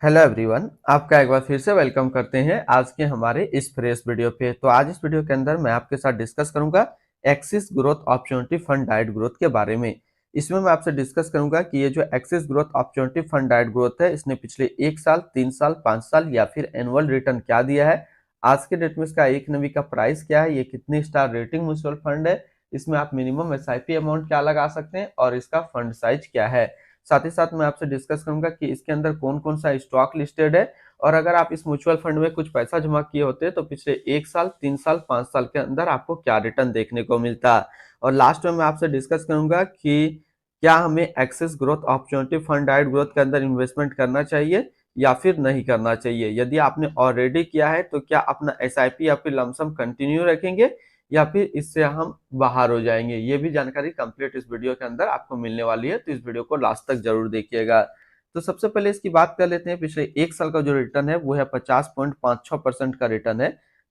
Hello everyone, आपका एक बार फिर से वेलकम करते हैं आज के हमारे इस फ्रेश वीडियो पे। तो आज इस वीडियो के अंदर मैं आपके साथ डिस्कस करूंगा axis growth opportunity fund diet growth के बारे में। इसमें मैं आपसे डिस्कस करूंगा कि ये जो axis growth opportunity fund diet growth है, इसने पिछले 1 साल, 3 साल, 5 साल या फिर एनुअल रिटर्न क्या दिया है, आज के डेट में इसका एक नवी का प्राइस क्या है, ये कितनी स्टार रेटिंग म्यूचुअल फंड है, इसमें आप मिनिमम एसआईपी अमाउंट क्या लगा सकते हैं और इसका फंड साइज क्या है। साथ ही साथ मैं आपसे डिस्कस करूंगा कि इसके अंदर कौन कौन सा स्टॉक लिस्टेड है, और अगर आप इस म्यूचुअल फंड में कुछ पैसा जमा किए होते हैं तो पिछले 1 साल, 3 साल, 5 साल के अंदर आपको क्या रिटर्न देखने को मिलता है। और लास्ट में मैं आपसे डिस्कस करूंगा कि क्या हमें axis growth opportunity fund diet growth के अंदर इन्वेस्टमेंट करना चाहिए या फिर नहीं करना चाहिए। यदि आपने ऑलरेडी किया है तो क्या अपना एसआईपी या फिर लमसम कंटिन्यू रखेंगे या फिर इससे हम बाहर हो जाएंगे। ये भी जानकारी कंप्लीट इस वीडियो के अंदर आपको मिलने वाली है, तो इस वीडियो को लास्ट तक जरूर देखिएगा। तो सबसे पहले इसकी बात कर लेते हैं। पिछले 1 साल का जो रिटर्न है वो है 50.56% का रिटर्न है।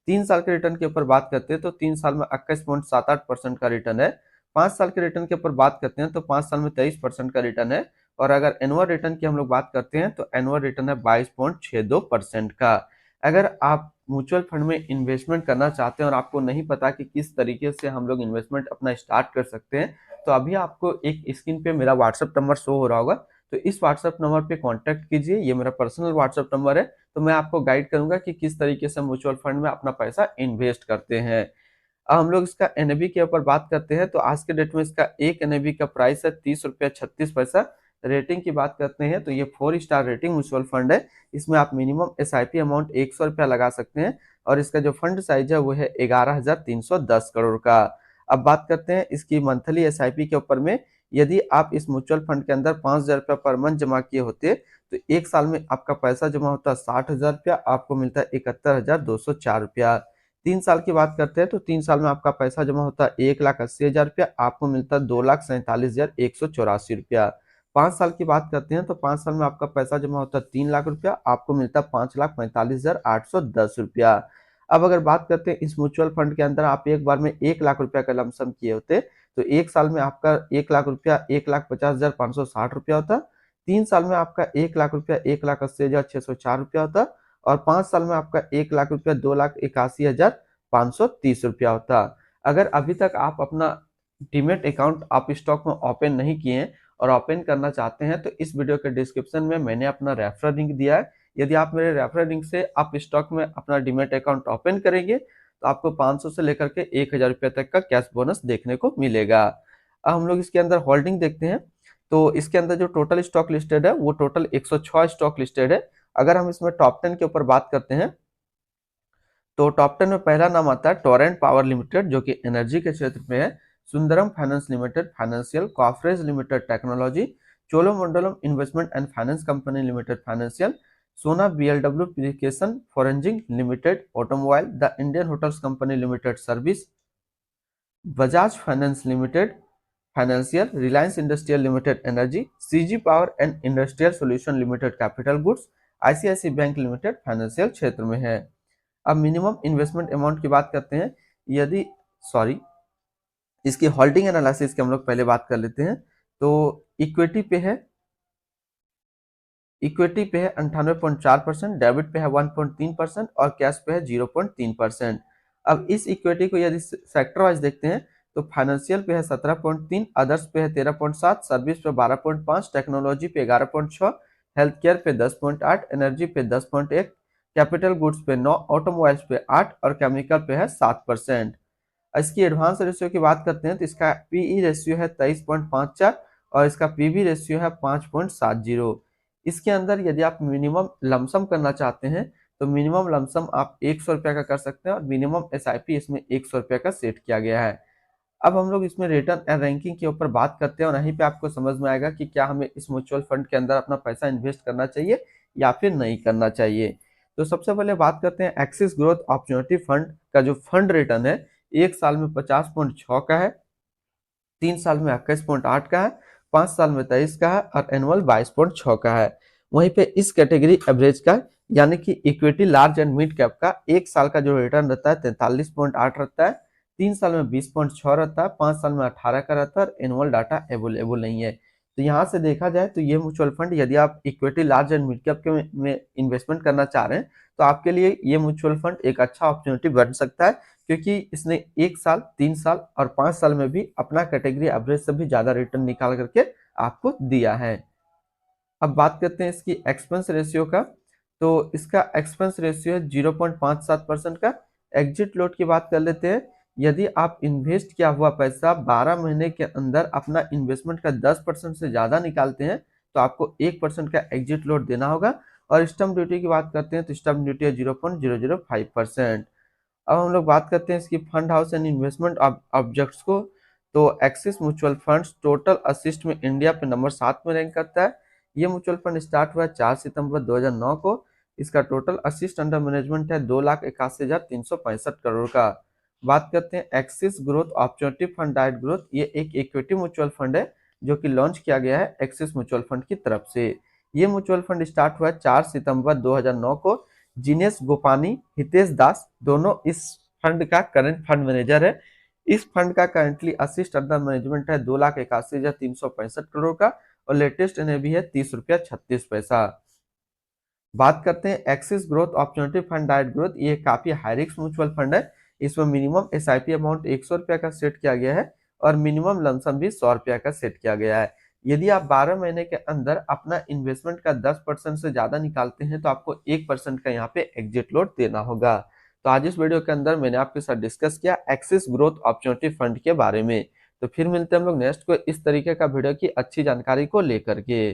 3 साल के रिटर्न के ऊपर बात करते हैं तो 3 साल में 21.78% का रिटर्न है। 5 साल के रिटर्न के ऊपर बात करते हैं तो 5 साल में 23% का रिटर्न है। और अगर एनुअल रिटर्न की हम लोग बात करते हैं तो एनुअल रिटर्न है 22.62% का। अगर आप म्यूचुअल फंड में इन्वेस्टमेंट करना चाहते हैं और आपको नहीं पता कि किस तरीके से हम लोग इन्वेस्टमेंट अपना स्टार्ट कर सकते हैं, तो अभी आपको एक स्क्रीन पे मेरा व्हाट्सएप नंबर शो हो रहा होगा, तो इस व्हाट्सएप नंबर पे कांटेक्ट कीजिए। ये मेरा पर्सनल व्हाट्सएप नंबर है। तो मैं आपको गाइड करूंगा कि किस तरीके से म्यूचुअल फंड में अपना पैसा इन्वेस्ट करते हैं। अब हम लोग इसका एनएबी के ऊपर बात करते हैं तो आज के डेट में इसका एक एनएबी का प्राइस है 30 रुपया 36 पैसा। रेटिंग की बात करते हैं तो ये 4 स्टार रेटिंग म्यूचुअल फंड है। इसमें आप मिनिमम एसआईपी अमाउंट 100 रुपया लगा सकते हैं और इसका जो फंड साइज है वो है 11,310 करोड़ का। अब बात करते हैं इसकी मंथली एसआईपी के ऊपर में। यदि आप इस म्यूचुअल फंड के अंदर 5,000 रुपया पर मंथ जमा किए होते तो 1 साल में आपका पैसा जमा होता 60,000 रुपया, आपको मिलता है 71,204 रुपया। 3 साल की बात करते हैं तो 3 साल में आपका पैसा जमा होता है 1,80,000 रुपया, आपको मिलता है 2,47,184 रुपया। 5 साल की बात करते हैं तो 5 साल में आपका पैसा जमा होता है 3 लाख रुपया, आपको मिलता है 5,45,810 रुपया। अब अगर बात करते हैं इस म्यूचुअल फंड के अंदर आप एक बार में 1 लाख रुपया का लमसम किए होते तो 1 साल में आपका 1 लाख रुपया 1,50,560 रुपया होता। 3 साल में आपका 1 लाख रुपया 1,80,604 रुपया होता और 5 साल में आपका 1 लाख रुपया 2,81,530 रुपया होता। अगर अभी तक आप अपना डीमेट अकाउंट आप स्टॉक में ओपन नहीं किए हैं और ओपन करना चाहते हैं तो इस वीडियो के डिस्क्रिप्शन में मैंने अपना रेफरल लिंक दिया है। यदि आप मेरे रेफरल लिंक से आप स्टॉक में अपना डीमेट अकाउंट ओपन करेंगे तो आपको 500 से लेकर के 1,000 रुपये तक का कैश बोनस देखने को मिलेगा। अब हम लोग इसके अंदर होल्डिंग देखते हैं तो इसके अंदर जो टोटल स्टॉक लिस्टेड है वो टोटल 106 स्टॉक लिस्टेड है। अगर हम इसमें टॉप 10 के ऊपर बात करते हैं तो टॉप 10 में पहला नाम आता है टोरेंट पावर लिमिटेड जो कि एनर्जी के क्षेत्र में है। Sundaram finance limited financial, Coforge limited technology, Cholamandalam investment and finance company limited financial, Sona BLW application forging limited automobile, the Indian hotels company limited service, Bajaj finance limited financial, Reliance industrial limited energy, CG power and industrial solution limited capital goods, ICICI bank limited financial क्षेत्र में है। अब minimum investment amount की बात करते हैं। यदि sorry इसकी होल्डिंग एनालिसिस की हम लोग पहले बात कर लेते हैं तो इक्विटी पे है 98.4%, डेबिट पे है 1.3% और कैश पे है 0.3%। अब इस इक्विटी को यदि सेक्टर वाइज देखते हैं तो फाइनेंशियल पे है 17.3, अदर्स पे है 13.7, सर्विस पे 12.5, टेक्नोलॉजी पे 11.6, हेल्थ केयर पे 10.8, एनर्जी पे 10.1, कैपिटल गुड्स पे 9, ऑटोमोबाइल्स पे 8 और केमिकल पे है 7%। इसकी एडवांस रेशियो की बात करते हैं तो इसका पीई रेशियो है 23.54 और इसका पीबी रेशियो है 5.70। इसके अंदर यदि आप मिनिमम लमसम करना चाहते हैं तो मिनिमम लमसम आप 100 रुपया का कर सकते हैं और मिनिमम एसआईपी इसमें 100 रुपया का सेट किया गया है। अब हम लोग इसमें रिटर्न एंड रैंकिंग के ऊपर बात करते हैं और यहीं पे आपको समझ में आएगा कि क्या हमें इस म्यूचुअल फंड के अंदर अपना पैसा इन्वेस्ट करना चाहिए या फिर नहीं करना चाहिए। तो सबसे पहले बात करते हैं एक्सिस ग्रोथ अपॉर्चुनिटी फंड का जो फंड रिटर्न है 1 साल में 50.6 का है, 3 साल में 21.8 का है, 5 साल में 23 का है और एनुअल 22.6 का है। वहीं पे इस कैटेगरी एवरेज का यानी कि equity large and mid cap का 1 साल का जो रिटर्न रहता है 43.8 रहता है, 3 साल में 20.6 रहता है, 5 साल में 18 का रहता है और एनुअल डाटा अवेलेबल नहीं है। तो यहाँ से देखा जाए तो ये म्यूचुअल फंड यदि आप equity large and mid cap के में इन्वेस्टमेंट करना चाह रहे हैं तो आपके लिए ये म्यूचुअल फंड एक अच्छा अपॉर्चुनिटी बन सकता है, क्योंकि इसने 1 साल, 3 साल और 5 साल में भी अपना कैटेगरी एवरेज से भी ज्यादा रिटर्न निकाल करके आपको दिया है। अब बात करते हैं इसकी एक्सपेंस रेशियो का। तो इसका एक्सपेंस रेशियो है 0.57% का। एग्जिट लोड की बात कर लेते हैं। यदि आप इन्वेस्ट किया हुआ पैसा 12 महीने के अंदर अपना इन्वेस्टमेंट का 10% से ज्यादा निकालते हैं तो आपको 1% का एग्जिट लोड देना होगा। और स्टम्प ड्यूटी की बात करते हैं तो स्टम्प ड्यूटी है 0.005%। अब हम लोग बात करते हैं इसकी fund house and investment objects को। तो axis mutual funds total assist में इंडिया पे नंबर 7 में रैंक करता है। ये म्यूचुअल फंड स्टार्ट हुआ 4 सितंबर 2009 को। इसका टोटल असिस्ट अंडर मैनेजमेंट है 2,81,365 करोड़ का। बात करते हैं axis growth opportunity fund direct growth. ये एक इक्विटी म्यूचुअल फंड है जो कि लॉन्च किया गया है एक्सिस म्यूचुअल फंड की तरफ से। ये म्यूचुअल फंड स्टार्ट हुआ 4 सितंबर 2009 को। जिनेश गोपानी, हितेश दास दोनों इस फंड का करंट फंड मैनेजर है। इस फंड का करंटली असिस्ट अंडर मैनेजमेंट है 2,81,365 करोड़ का और लेटेस्ट एनएवी है 30 रुपया 36 पैसा। बात करते हैं axis growth opportunity fund direct growth. ये काफी हाई रिस्क म्यूचुअल फंड है। इसमें मिनिमम एसआईपी अमाउंट 100 रुपया का सेट किया गया है और मिनिमम लमसम भी 100 रुपया का सेट किया गया है। यदि आप 12 महीने के अंदर अपना इन्वेस्टमेंट का 10% से ज्यादा निकालते हैं तो आपको 1% का यहाँ पे एग्जिट लोड देना होगा। तो आज इस वीडियो के अंदर मैंने आपके साथ डिस्कस किया एक्सिस ग्रोथ अपॉर्चुनिटी फंड के बारे में। तो फिर मिलते हैं हम लोग नेक्स्ट को इस तरीके का वीडियो की अच्छी जानकारी को लेकर के।